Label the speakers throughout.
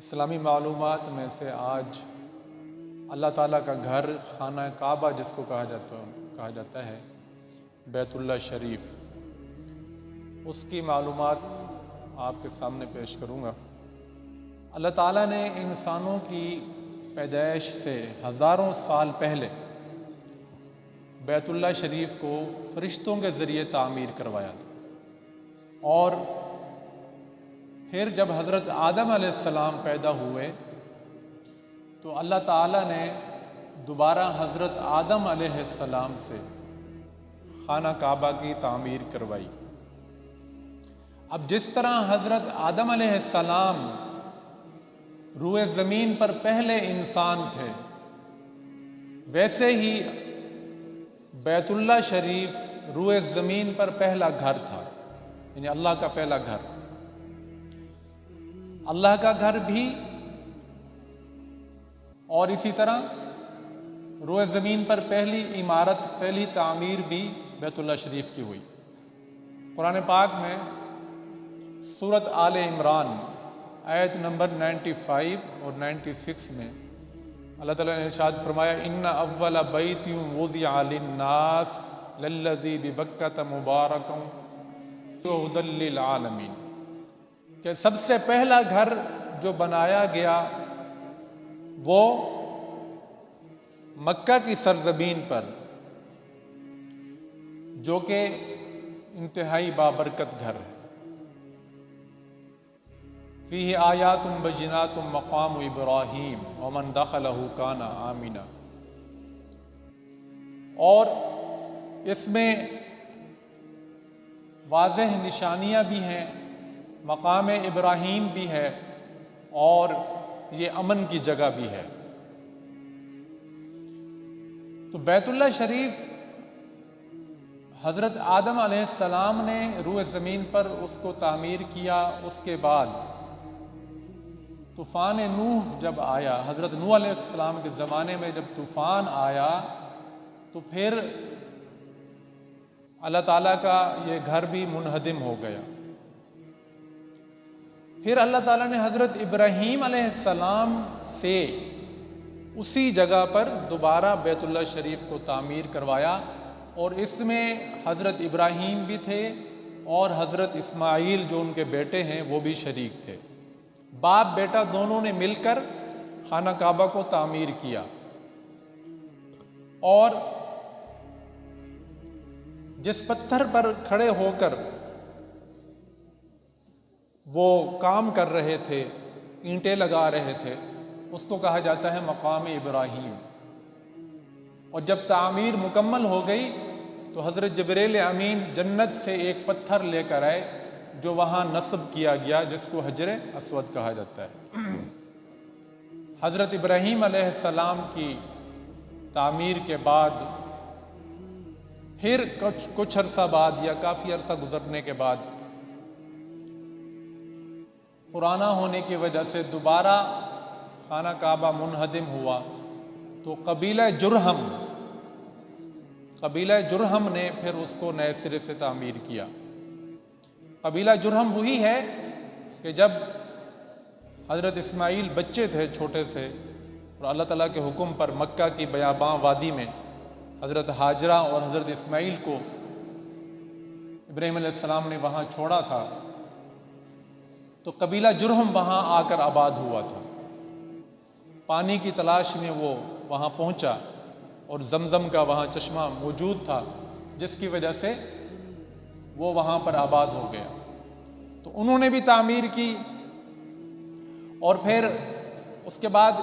Speaker 1: اسلامی معلومات میں سے آج اللہ تعالیٰ کا گھر خانہ کعبہ جس کو کہا جاتا ہے بیت اللہ شریف، اس کی معلومات آپ کے سامنے پیش کروں گا۔ اللہ تعالیٰ نے انسانوں کی پیدائش سے ہزاروں سال پہلے بیت اللہ شریف کو فرشتوں کے ذریعے تعمیر کروایا تھا، اور پھر جب حضرت آدم علیہ السلام پیدا ہوئے تو اللہ تعالیٰ نے دوبارہ حضرت آدم علیہ السلام سے خانہ کعبہ کی تعمیر کروائی۔ اب جس طرح حضرت آدم علیہ السلام روئے زمین پر پہلے انسان تھے، ویسے ہی بیت اللہ شریف روئے زمین پر پہلا گھر تھا، یعنی اللہ کا پہلا گھر۔ اللہ کا گھر بھی اور اسی طرح روئے زمین پر پہلی عمارت، پہلی تعمیر بھی بیت اللہ شریف کی ہوئی۔ قرآن پاک میں سورۃ آل عمران آیت نمبر 95 اور 96 میں اللہ تعالیٰ نے ارشاد فرمایا، ان اول بیت وضع للناس للذی ببکۃ مبارک وہدی للعالمین، کہ سب سے پہلا گھر جو بنایا گیا وہ مکہ کی سرزمین پر، جو کہ انتہائی بابرکت گھر ہے۔ فیہ آیات بینات مقام ابراہیم ومن دخلہ کان آمنا، اور اس میں واضح نشانیاں بھی ہیں، مقام ابراہیم بھی ہے، اور یہ امن کی جگہ بھی ہے۔ تو بیت اللہ شریف حضرت آدم علیہ السلام نے روئے زمین پر اس کو تعمیر کیا۔ اس کے بعد طوفان نوح جب آیا، حضرت نوح علیہ السلام کے زمانے میں جب طوفان آیا تو پھر اللہ تعالیٰ کا یہ گھر بھی منہدم ہو گیا۔ پھر اللہ تعالیٰ نے حضرت ابراہیم علیہ السلام سے اسی جگہ پر دوبارہ بیت اللہ شریف کو تعمیر کروایا، اور اس میں حضرت ابراہیم بھی تھے اور حضرت اسماعیل جو ان کے بیٹے ہیں وہ بھی شریک تھے۔ باپ بیٹا دونوں نے مل کر خانہ کعبہ کو تعمیر کیا، اور جس پتھر پر کھڑے ہو کر وہ کام کر رہے تھے، اینٹیں لگا رہے تھے، اس کو کہا جاتا ہے مقام ابراہیم۔ اور جب تعمیر مکمل ہو گئی تو حضرت جبریل امین جنت سے ایک پتھر لے کر آئے جو وہاں نصب کیا گیا، جس کو حجر اسود کہا جاتا ہے۔ حضرت ابراہیم علیہ السلام کی تعمیر کے بعد پھر کچھ عرصہ بعد یا کافی عرصہ گزرنے کے بعد پرانا ہونے کی وجہ سے دوبارہ خانہ کعبہ منہدم ہوا، تو قبیلہ جرہم نے پھر اس کو نئے سرے سے تعمیر کیا۔ قبیلہ جرہم وہی ہے کہ جب حضرت اسماعیل بچے تھے چھوٹے سے، اور اللہ تعالیٰ کے حکم پر مکہ کی بیاباں وادی میں حضرت ہاجرہ اور حضرت اسماعیل کو ابراہیم علیہ السلام نے وہاں چھوڑا تھا، تو قبیلہ جرہم وہاں آ کر آباد ہوا تھا۔ پانی کی تلاش میں وہ وہاں پہنچا، اور زمزم کا وہاں چشمہ موجود تھا، جس کی وجہ سے وہ وہاں پر آباد ہو گیا۔ تو انہوں نے بھی تعمیر کی، اور پھر اس کے بعد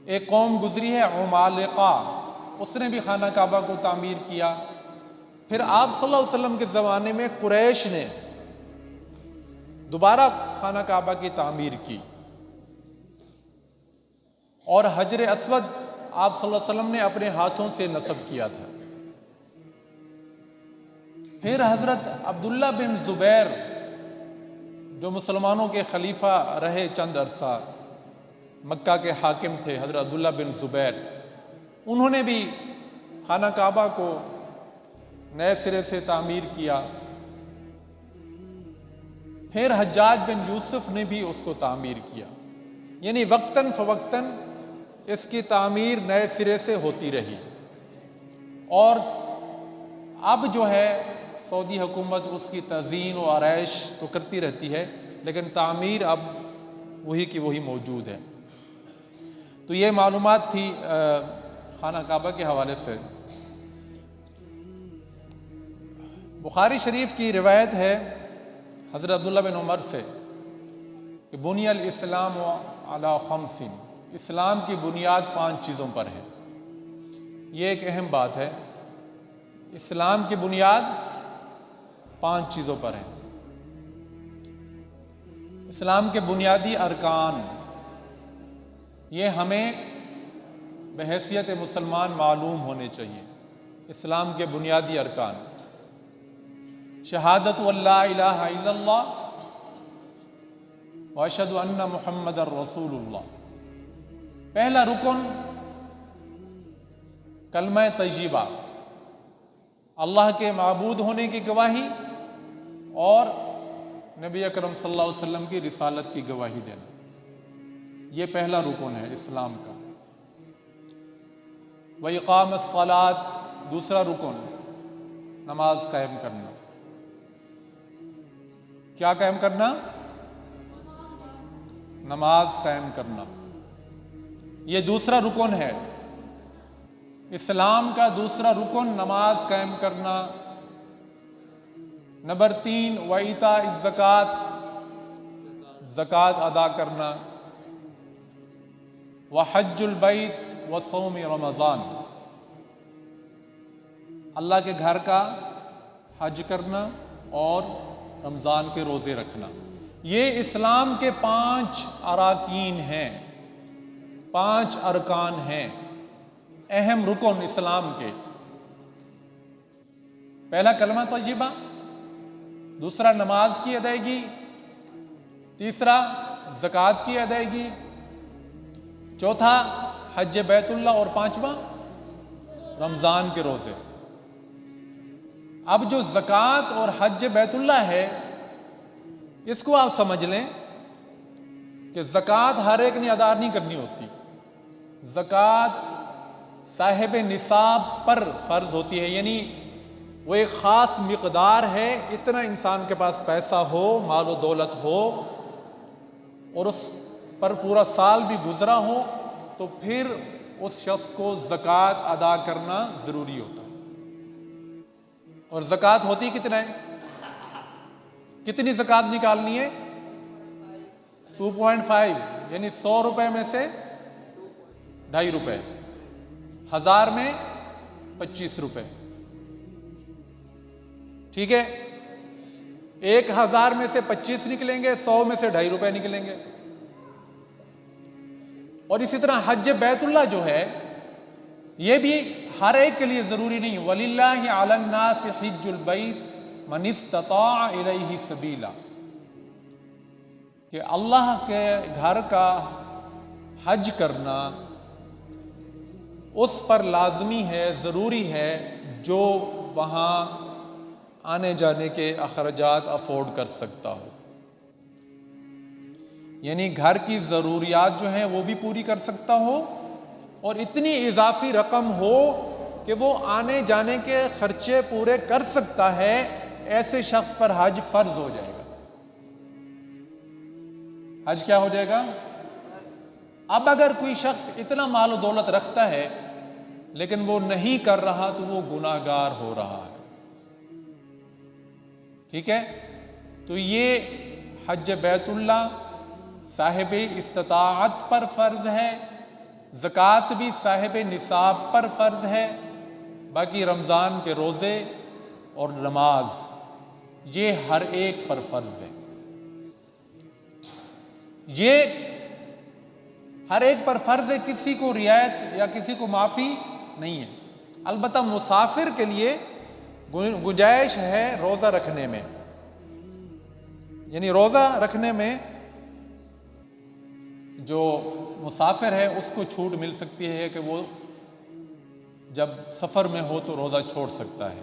Speaker 1: ایک قوم گزری ہے عمالقہ، اس نے بھی خانہ کعبہ کو تعمیر کیا۔ پھر آپ صلی اللہ علیہ وسلم کے زمانے میں قریش نے دوبارہ خانہ کعبہ کی تعمیر کی، اور حجر اسود آپ صلی اللہ علیہ وسلم نے اپنے ہاتھوں سے نصب کیا تھا۔ پھر حضرت عبداللہ بن زبیر جو مسلمانوں کے خلیفہ رہے چند عرصہ، مکہ کے حاکم تھے حضرت عبداللہ بن زبیر، انہوں نے بھی خانہ کعبہ کو نئے سرے سے تعمیر کیا۔ پھر حجاج بن یوسف نے بھی اس کو تعمیر کیا، یعنی وقتاً فوقتاً اس کی تعمیر نئے سرے سے ہوتی رہی۔ اور اب جو ہے سعودی حکومت اس کی تزئین و آرائش تو کرتی رہتی ہے، لیکن تعمیر اب وہی کی وہی موجود ہے۔ تو یہ معلومات تھی خانہ کعبہ کے حوالے سے۔ بخاری شریف کی روایت ہے حضرت عبداللہ بن عمر سے کہ بنی الاسلام علی خمس، اسلام کی بنیاد 5 چیزوں پر ہے۔ یہ ایک اہم بات ہے، اسلام کی بنیاد 5 چیزوں پر ہے۔ اسلام کے بنیادی ارکان، یہ ہمیں بحیثیت مسلمان معلوم ہونے چاہیے۔ اسلام کے بنیادی ارکان: شہادت اللہ الہ الا اللہ واشہد ان محمد الرسول اللہ۔ پہلا رکن کلمہ طیبہ، اللہ کے معبود ہونے کی گواہی اور نبی اکرم صلی اللہ علیہ وسلم کی رسالت کی گواہی دینا، یہ پہلا رکن ہے اسلام کا۔ وَإِقَامَ الصَّلَاةِ، دوسرا رکن نماز قائم کرنا۔ کیا قائم کرنا؟ نماز قائم کرنا، یہ دوسرا رکن ہے اسلام کا۔ دوسرا رکن نماز قائم کرنا۔ نمبر 3 وَإِيتَاءِ الزَّكَاةِ، زکوٰۃ ادا کرنا۔ وَحَجُّ الْبَيْتِ وَصَوْمِ رمضان، اللہ کے گھر کا حج کرنا اور رمضان کے روزے رکھنا۔ یہ اسلام کے 5 اراکین ہیں، 5 ارکان ہیں، اہم رکن اسلام کے۔ پہلا کلمہ طیبہ، دوسرا نماز کی ادائیگی، تیسرا زکوٰۃ کی ادائیگی، چوتھا حج بیت اللہ، اور 5واں رمضان کے روزے۔ اب جو زکوٰۃ اور حج بیت اللہ ہے، اس کو آپ سمجھ لیں کہ زکوٰۃ ہر ایک نے ادا نہیں کرنی ہوتی۔ زکوٰۃ صاحب نصاب پر فرض ہوتی ہے، یعنی وہ ایک خاص مقدار ہے، اتنا انسان کے پاس پیسہ ہو، مال و دولت ہو، اور اس پر پورا سال بھی گزرا ہو، تو پھر اس شخص کو زکوٰۃ ادا کرنا ضروری ہوتا ہے۔ اور زکوٰۃ ہوتی کتنا ہے؟ کتنی زکوٰۃ نکالنی ہے؟ 2.5، یعنی 100 روپے میں سے 2.5 روپے، 1000 میں 25 روپے، ٹھیک ہے؟ 1000 میں سے 25 نکلیں گے، 100 میں سے 2.5 روپے نکلیں گے۔ اور اسی طرح حج بیت اللہ جو ہے، یہ بھی ہر ایک کے لیے ضروری نہیں۔ وَلِلَّهِ عَلَى النَّاسِ حِجُّ الْبَيْتِ مَنِ اسْتَطَاعَ إِلَيْهِ سَبِيلًا، کہ اللہ کے گھر کا حج کرنا اس پر لازمی ہے، ضروری ہے، جو وہاں آنے جانے کے اخراجات افورڈ کر سکتا ہو، یعنی گھر کی ضروریات جو ہیں وہ بھی پوری کر سکتا ہو، اور اتنی اضافی رقم ہو کہ وہ آنے جانے کے خرچے پورے کر سکتا ہے، ایسے شخص پر حج فرض ہو جائے گا۔ حج کیا ہو جائے گا؟ اب اگر کوئی شخص اتنا مال و دولت رکھتا ہے لیکن وہ نہیں کر رہا، تو وہ گناہگار ہو رہا ہے، ٹھیک ہے؟ تو یہ حج بیت اللہ صاحب استطاعت پر فرض ہے، زکوٰۃ بھی صاحب نصاب پر فرض ہے، باقی رمضان کے روزے اور نماز یہ ہر ایک پر فرض ہے۔ یہ ہر ایک پر فرض ہے، کسی کو رعایت یا کسی کو معافی نہیں ہے۔ البتہ مسافر کے لیے گنجائش ہے روزہ رکھنے میں، یعنی روزہ رکھنے میں جو مسافر ہے اس کو چھوٹ مل سکتی ہے کہ وہ جب سفر میں ہو تو روزہ چھوڑ سکتا ہے۔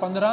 Speaker 1: 15,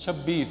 Speaker 1: 26।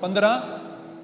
Speaker 1: 15,